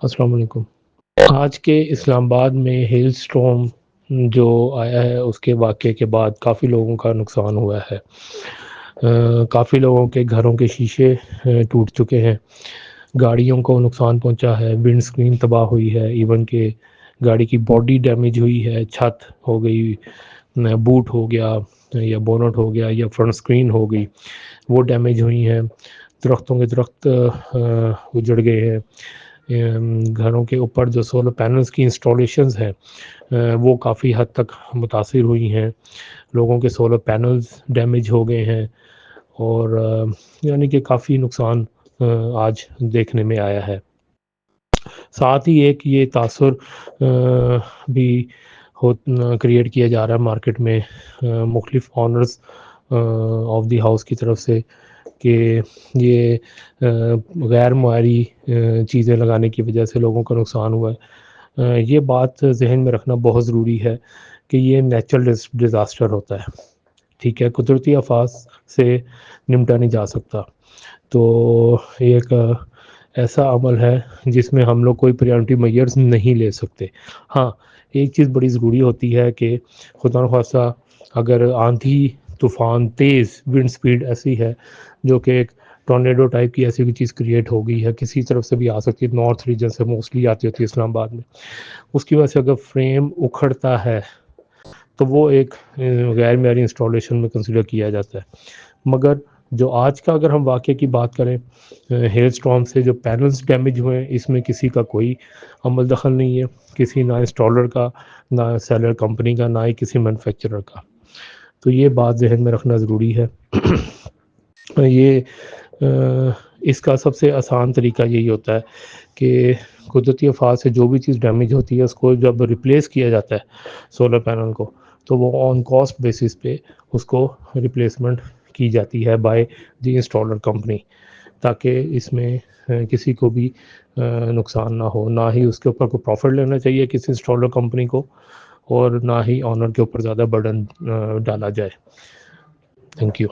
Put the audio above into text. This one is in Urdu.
السلام علیکم۔ آج کے اسلام آباد میں ہیل سٹارم جو آیا ہے اس کے واقعے کے بعد کافی لوگوں کا نقصان ہوا ہے۔ کافی لوگوں کے گھروں کے شیشے ٹوٹ چکے ہیں، گاڑیوں کو نقصان پہنچا ہے، ونڈ سکرین تباہ ہوئی ہے، ایون کہ گاڑی کی باڈی ڈیمیج ہوئی ہے، چھت ہو گئی، بوٹ ہو گیا یا بونٹ ہو گیا یا فرنٹ سکرین ہو گئی، وہ ڈیمیج ہوئی ہیں۔ درختوں کے درخت اجڑ گئے ہیں۔ گھروں کے اوپر جو سولر پینلز کی انسٹالیشنز ہیں وہ کافی حد تک متاثر ہوئی ہیں، لوگوں کے سولر پینلز ڈیمیج ہو گئے ہیں، اور یعنی کہ کافی نقصان آج دیکھنے میں آیا ہے۔ ساتھ ہی ایک یہ تاثر بھی کریٹ کیا جا رہا ہے مارکیٹ میں مختلف آنرز آف دی ہاؤس کی طرف سے کہ یہ غیر معیاری چیزیں لگانے کی وجہ سے لوگوں کا نقصان ہوا ہے۔ یہ بات ذہن میں رکھنا بہت ضروری ہے کہ یہ نیچرل ڈیزاسٹر ہوتا ہے، ٹھیک ہے، قدرتی آفات سے نمٹا نہیں جا سکتا۔ تو یہ ایک ایسا عمل ہے جس میں ہم لوگ کوئی پریورٹی میئرز نہیں لے سکتے۔ ہاں، ایک چیز بڑی ضروری ہوتی ہے کہ خدا نخواستہ اگر آندھی طوفان تیز ونڈ سپیڈ ایسی ہے جو کہ ایک ٹورنیڈو ٹائپ کی ایسی بھی چیز کریٹ ہو گئی ہے، کسی طرف سے بھی آ سکتی ہے، نارتھ ریجن سے موسٹلی آتی ہوتی ہے اسلام آباد میں، اس کی وجہ سے اگر فریم اکھڑتا ہے تو وہ ایک غیر معیاری انسٹالیشن میں کنسیڈر کیا جاتا ہے۔ مگر جو آج کا اگر ہم واقعے کی بات کریں، ہیل سٹارم سے جو پینلز ڈیمیج ہوئے ہیں اس میں کسی کا کوئی عمل دخل نہیں ہے، کسی نہ انسٹالر کا، نہ سیلر کمپنی کا، نہ ہی کسی مینوفیکچرر کا۔ تو یہ بات ذہن میں رکھنا ضروری ہے۔ یہ اس کا سب سے آسان طریقہ یہی ہوتا ہے کہ قدرتی آفات سے جو بھی چیز ڈیمیج ہوتی ہے اس کو جب ریپلیس کیا جاتا ہے سولر پینل کو، تو وہ آن کاسٹ بیسس پہ اس کو ریپلیسمنٹ کی جاتی ہے بائی دی انسٹالر کمپنی، تاکہ اس میں کسی کو بھی نقصان نہ ہو، نہ ہی اس کے اوپر کوئی پروفٹ لینا چاہیے کسی انسٹالر کمپنی کو، اور نہ ہی آنر کے اوپر زیادہ برڈن ڈالا جائے۔ Thank you.